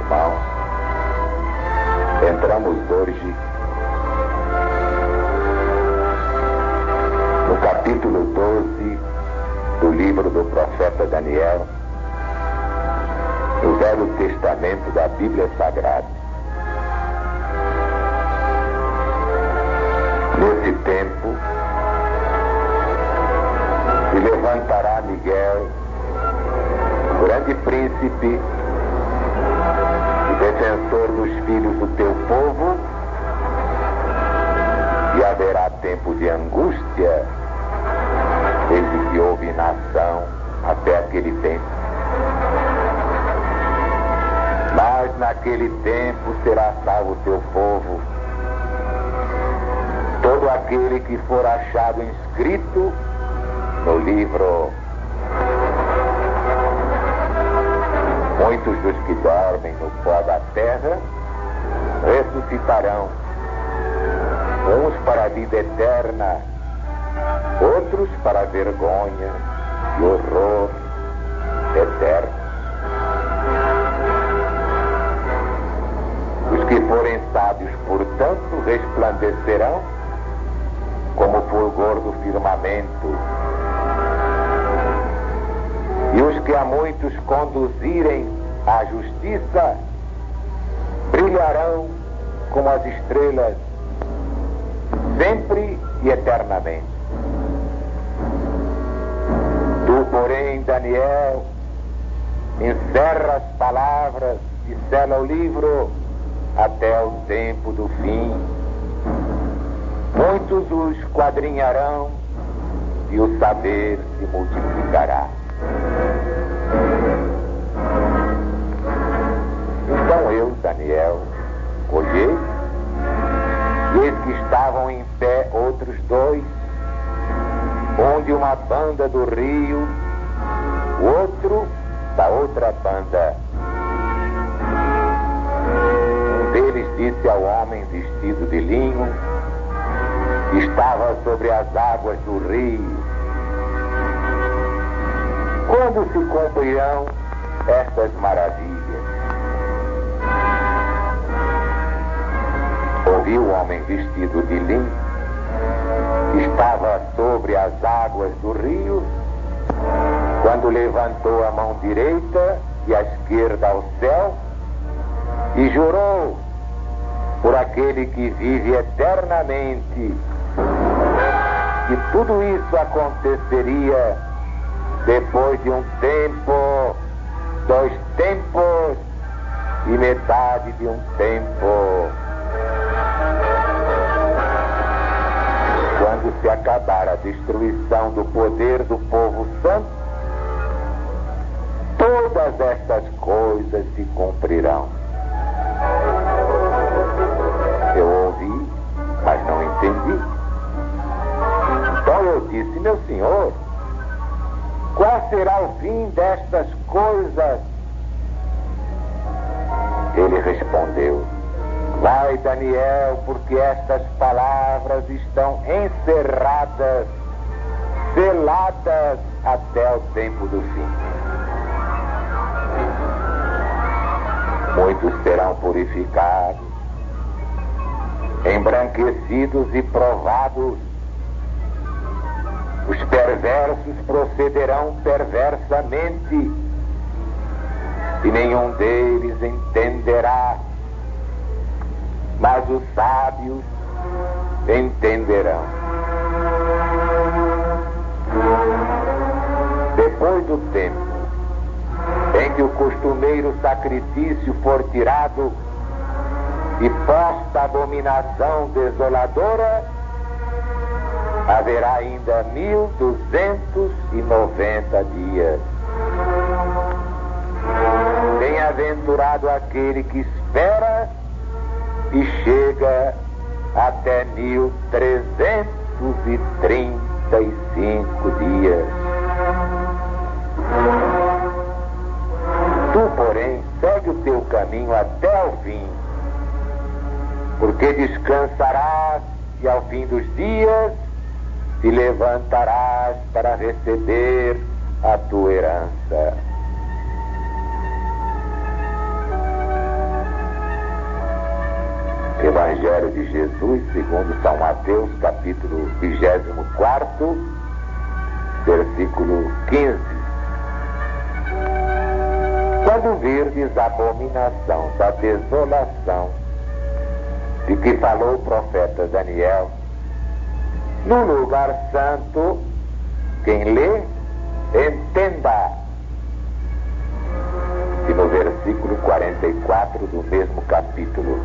irmãos, entramos hoje no capítulo 12 do livro do profeta Daniel, no Velho Testamento da Bíblia Sagrada. Nesse tempo, se levantará Miguel, grande príncipe e defensor dos filhos do teu povo, e haverá tempo de angústia desde que houve nação até aquele tempo. Mas naquele tempo será salvo o teu povo, todo aquele que for achado inscrito no livro. Muitos dos que dormem no pó da terra ressuscitarão, uns para a vida eterna, outros para a vergonha e horror eterno. Os que forem sábios, portanto, resplandecerão como o fulgor do firmamento, e os que a muitos conduzirem à justiça brilharão como as estrelas, sempre e eternamente. Tu, porém, Daniel, encerra as palavras e sela o livro até o tempo do fim. Muitos os esquadrinharão e o saber se multiplicará. Então eu, Daniel, olhei, e eis que estavam em pé outros dois, um de uma banda do rio, o outro da outra banda. Um deles disse ao homem vestido de linho, que estava sobre as águas do rio: quando se cumprirão estas maravilhas? Ouvi o homem vestido de linho, que estava sobre as águas do rio, quando levantou a mão direita e a esquerda ao céu e jurou por aquele que vive eternamente que tudo isso aconteceria depois de um tempo, 2 tempos e metade de um tempo. Quando se acabar a destruição do poder do povo santo, todas estas coisas se cumprirão. Eu ouvi, mas não entendi. Então eu disse: meu senhor, qual será o fim destas coisas? Ele respondeu: vai, Daniel, porque estas palavras estão encerradas, seladas até o tempo do fim. Muitos serão purificados, embranquecidos e provados. Os perversos procederão perversamente, e nenhum deles entenderá, mas os sábios entenderão. Depois do tempo em que o costumeiro sacrifício for tirado e posta a abominação desoladora, haverá ainda 1290 dias. Bem-aventurado aquele que espera e chega até 1335 dias. Tu, porém, segue o teu caminho até o fim, porque descansarás e ao fim dos dias te levantarás para receber a tua herança. Jesus, segundo São Mateus, capítulo 24, versículo 15. Quando virdes a abominação da desolação de que falou o profeta Daniel, no lugar santo, quem lê, entenda. E no versículo 44 do mesmo capítulo: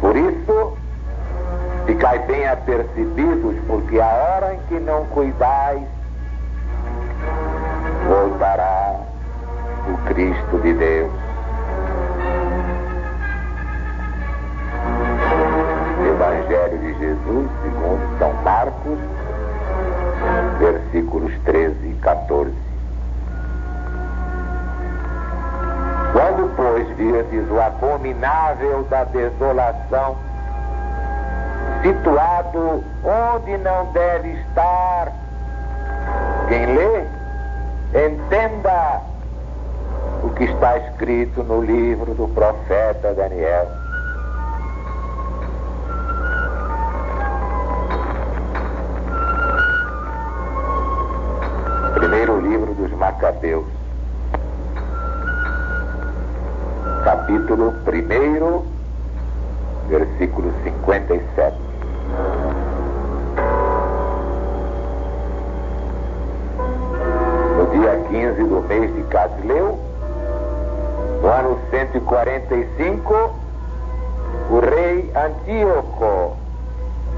por isso, ficai bem apercebidos, porque a hora em que não cuidais, voltará o Cristo de Deus. Evangelho de Jesus, segundo São Marcos, versículos 13 e 14. Quando, pois, virdes o abominável da desolação, situado onde não deve estar, quem lê, entenda o que está escrito no livro do profeta Daniel. Primeiro livro dos Macabeus, capítulo 1, versículo 57. No dia 15 do mês de Casleu, no ano 145, o rei Antíoco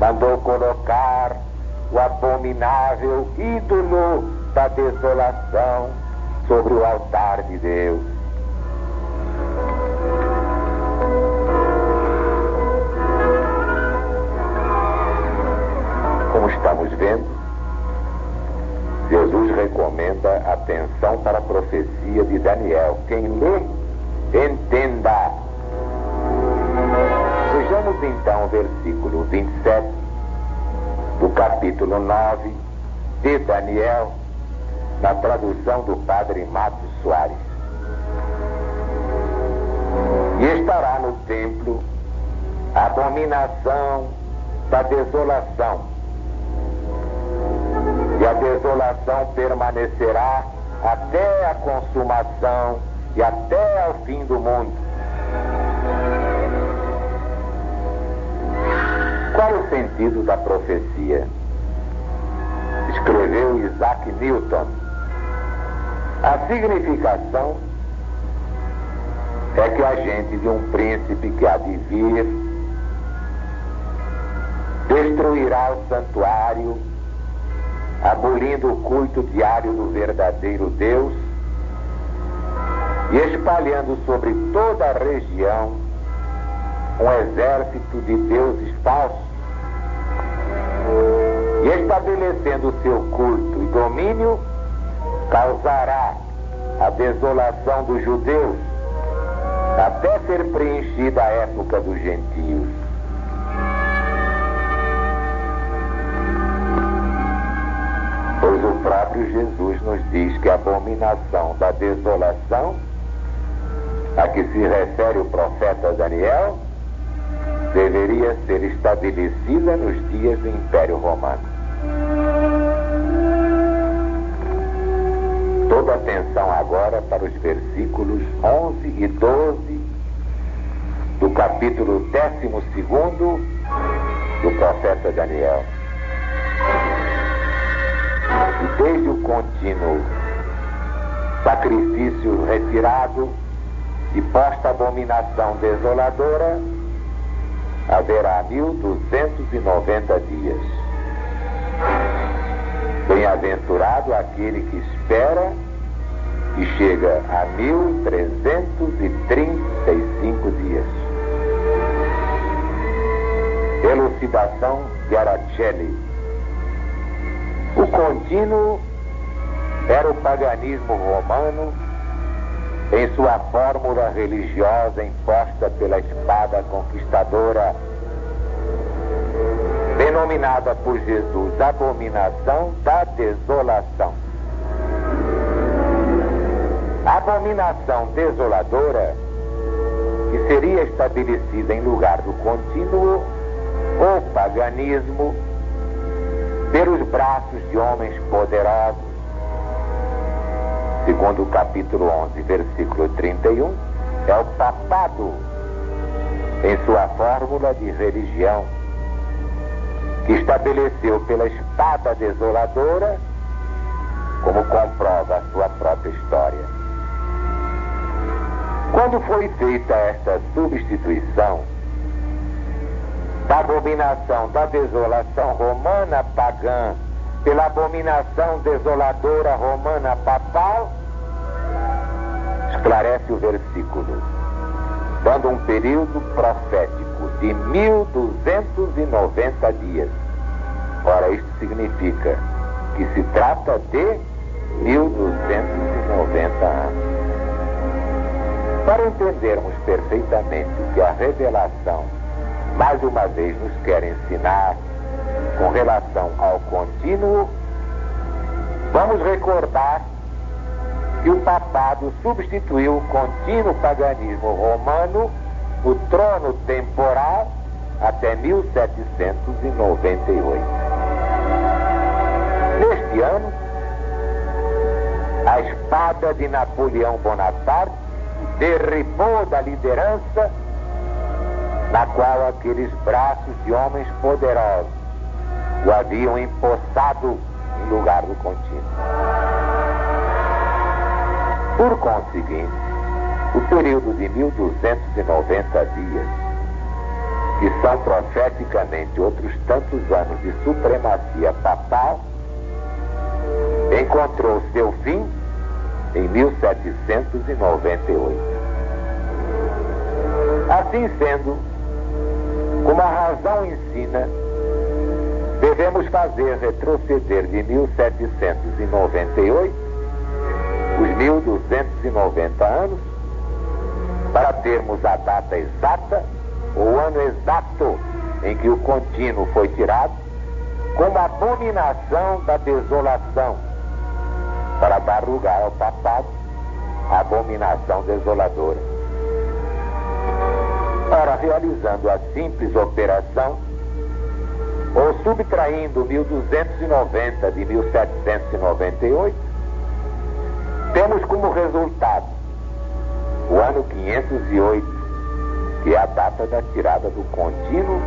mandou colocar o abominável ídolo da desolação sobre o altar de Deus. Como estamos vendo, Jesus recomenda atenção para a profecia de Daniel. Quem lê, entenda. Vejamos então o versículo 27 do capítulo 9 de Daniel, na tradução do padre Matos Soares. E estará no templo a abominação da desolação, e a desolação permanecerá até a consumação e até ao fim do mundo. Qual o sentido da profecia? Escreveu Isaac Newton. A significação é que a gente de um príncipe que há de vir destruirá o santuário, abolindo o culto diário do verdadeiro Deus e espalhando sobre toda a região um exército de deuses falsos, e estabelecendo seu culto e domínio, causará a desolação dos judeus até ser preenchida a época dos gentios. Pois o próprio Jesus nos diz que a abominação da desolação, a que se refere o profeta Daniel, deveria ser estabelecida nos dias do Império Romano. Toda atenção agora para os versículos 11 e 12 do capítulo 12 do profeta Daniel. E desde o contínuo sacrifício retirado e posta abominação desoladora, haverá 1290 dias. Bem-aventurado aquele que espera e chega a 1335 dias. Elucidação de Aracelli. O contínuo era o paganismo romano em sua fórmula religiosa imposta pela espada conquistadora, denominada por Jesus abominação da desolação. A abominação desoladora, que seria estabelecida em lugar do contínuo, o paganismo, pelos braços de homens poderosos, segundo o capítulo 11, versículo 31, é o papado em sua fórmula de religião, que estabeleceu pela espada desoladora, como comprova a sua própria história. Quando foi feita esta substituição da abominação da desolação romana pagã pela abominação desoladora romana papal, esclarece o versículo, dando um período profético de 1290 dias. Ora, isto significa que se trata de 1290 anos. Para entendermos perfeitamente o que a revelação mais uma vez nos quer ensinar com relação ao contínuo, vamos recordar que o papado substituiu o contínuo paganismo romano no trono temporal até 1798. Neste ano, a espada de Napoleão Bonaparte derribou da liderança na qual aqueles braços de homens poderosos o haviam empossado em lugar do contínuo. Por conseguinte, o período de 1290 dias, que são profeticamente outros tantos anos de supremacia papal, encontrou seu fim em 1798. Assim sendo, como a razão ensina, devemos fazer retroceder de 1798 os 1290 anos para termos a data exata, o ano exato em que o contínuo foi tirado, como abominação da desolação, para dar lugar ao papado, a abominação desoladora. Ora, realizando a simples operação, ou subtraindo 1290 de 1798, temos como resultado o ano 508, que é a data da tirada do contínuo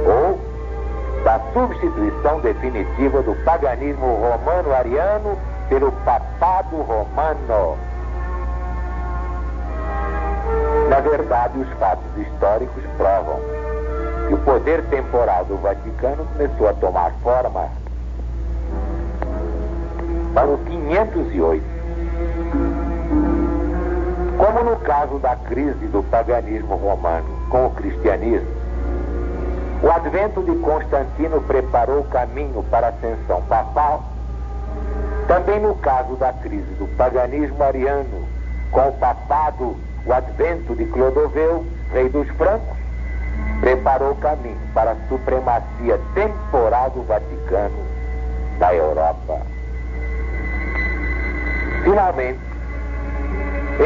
ou da substituição definitiva do paganismo romano-ariano pelo papado romano. Na verdade, os fatos históricos provam que o poder temporal do Vaticano começou a tomar forma para o 508. Como no caso da crise do paganismo romano com o cristianismo, o advento de Constantino preparou o caminho para a ascensão papal, também no caso da crise do paganismo ariano com o papado, o advento de Clodoveu, rei dos francos, preparou o caminho para a supremacia temporal do Vaticano na Europa. Finalmente,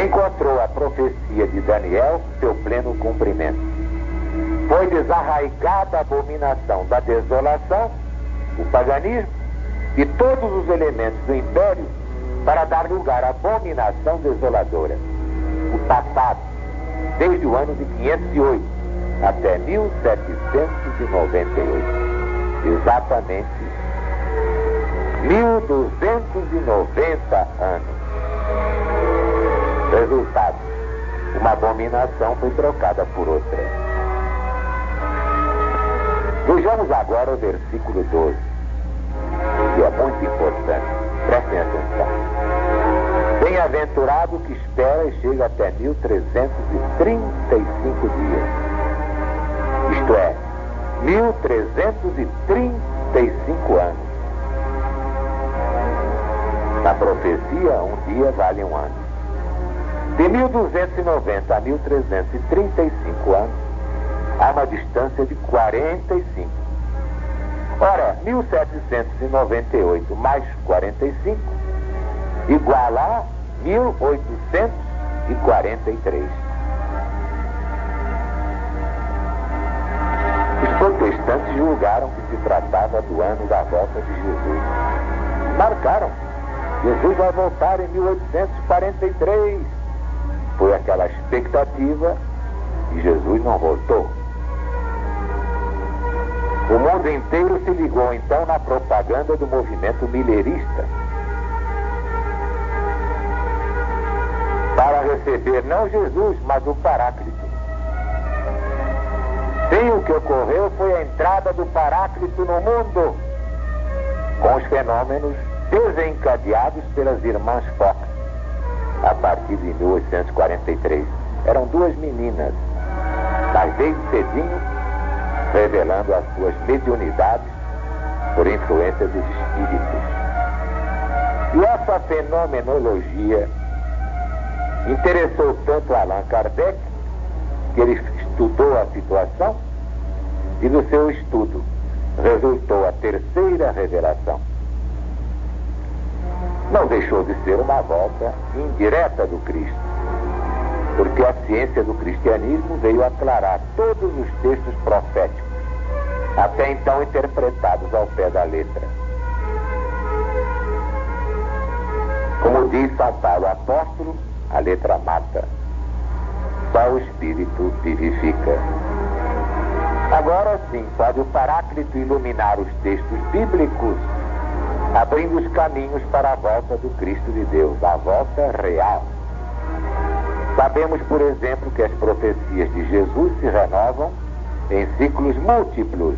encontrou a profecia de Daniel seu pleno cumprimento. Foi desarraigada a abominação da desolação, o paganismo, e todos os elementos do império para dar lugar à abominação desoladora, o papado, desde o ano de 508 até 1798. Exatamente 1290 anos. Resultado: uma abominação foi trocada por outra. Vejamos agora o versículo 12, que é muito importante. Prestem atenção. Bem-aventurado que espera e chega até 1335 dias. Isto é, 1335 anos. Na profecia, um dia vale um ano. De 1290 a 1335 anos, há uma distância de 45. Ora, 1798 mais 45 igual a 1843. Isto protestantes julgaram que se tratava do ano da volta de Jesus. Marcaram. Jesus vai voltar em 1843. Foi aquela expectativa e Jesus não voltou. O mundo inteiro se ligou então na propaganda do movimento millerista para receber não Jesus, mas o Paráclito. Sim, o que ocorreu foi a entrada do Paráclito no mundo, com os fenômenos desencadeados pelas irmãs Fox, a partir de 1843. Eram duas meninas, mas desde cedinho, revelando as suas mediunidades por influência dos espíritos. E essa fenomenologia interessou tanto Allan Kardec, que ele estudou a situação, e no seu estudo resultou a terceira revelação. Não deixou de ser uma volta indireta do Cristo, porque a ciência do cristianismo veio aclarar todos os textos proféticos, até então interpretados ao pé da letra. Como diz São Paulo apóstolo, a letra mata, só o Espírito vivifica. Agora sim, pode o Paráclito iluminar os textos bíblicos, abrindo os caminhos para a volta do Cristo de Deus, a volta real. Sabemos, por exemplo, que as profecias de Jesus se renovam em ciclos múltiplos,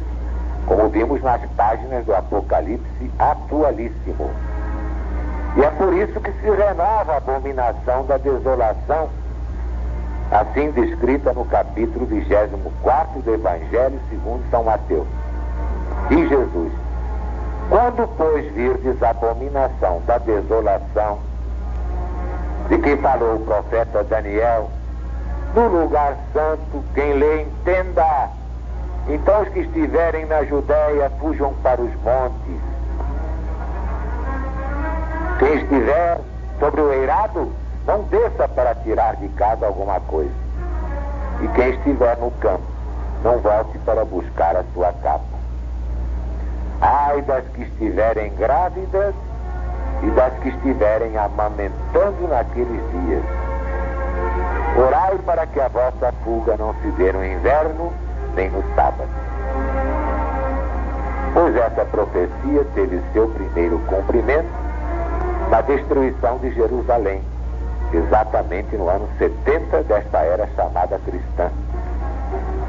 como vimos nas páginas do Apocalipse atualíssimo. E é por isso que se renova a abominação da desolação, assim descrita no capítulo 24 do Evangelho segundo São Mateus. Diz Jesus: quando, pois, virdes a abominação da desolação, de quem falou o profeta Daniel, no lugar santo, quem lê entenda. Então os que estiverem na Judéia fujam para os montes. Quem estiver sobre o eirado, não desça para tirar de casa alguma coisa. E quem estiver no campo, não volte para buscar a sua capa. Ai das que estiverem grávidas e das que estiverem amamentando naqueles dias. Orai para que a vossa fuga não se dê no inverno, nem no sábado. Pois essa profecia teve seu primeiro cumprimento na destruição de Jerusalém, exatamente no ano 70 desta era chamada cristã.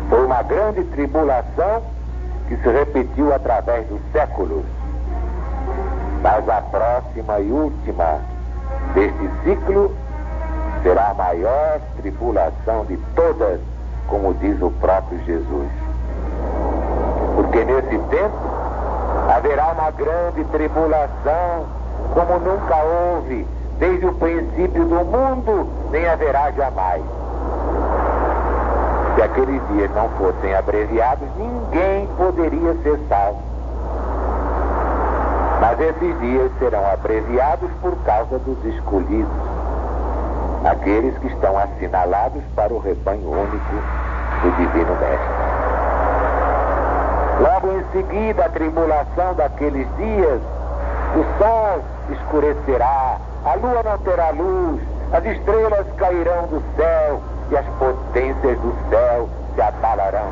Foi uma grande tribulação que se repetiu através dos séculos. Mas a próxima e última deste ciclo será a maior tribulação de todas, como diz o próprio Jesus. Porque nesse tempo haverá uma grande tribulação, como nunca houve desde o princípio do mundo, nem haverá jamais. Se aqueles dias não fossem abreviados, ninguém poderia ser salvo. Mas esses dias serão abreviados por causa dos escolhidos, aqueles que estão assinalados para o rebanho único do Divino Mestre. Logo em seguida, a tribulação daqueles dias, o sol escurecerá, a lua não terá luz, as estrelas cairão do céu e as potências do céu se abalarão.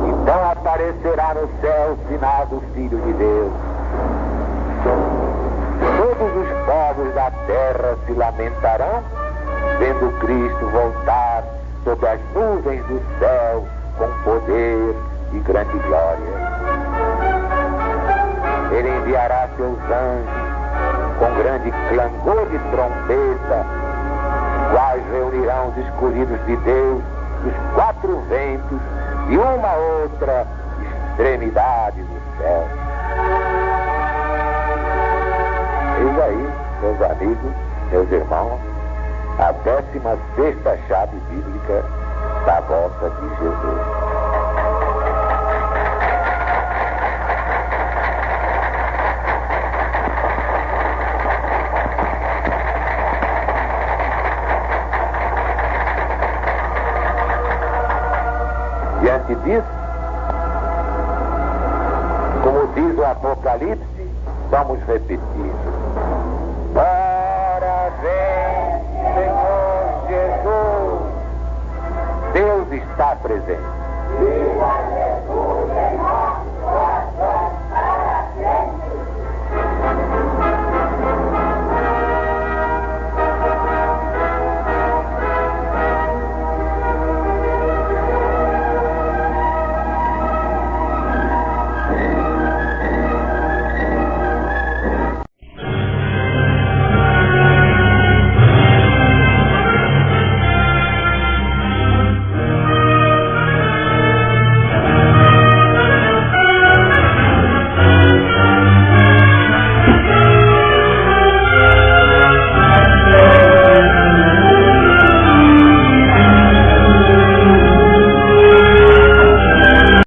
Então aparecerá no céu o sinal do Filho de Deus. Todos os povos da terra se lamentarão, vendo Cristo voltar sobre as nuvens do céu com poder e grande glória. Ele enviará seus anjos com grande clangor de trombeta, quais reunirão os escolhidos de Deus dos quatro ventos e uma outra extremidade do céu. Eis aí, meus amigos, meus irmãos, a 16ª chave bíblica da volta de Jesus. diante disso, como diz o Apocalipse, vamos repetir. Ora vem, Senhor Jesus. Deus está presente.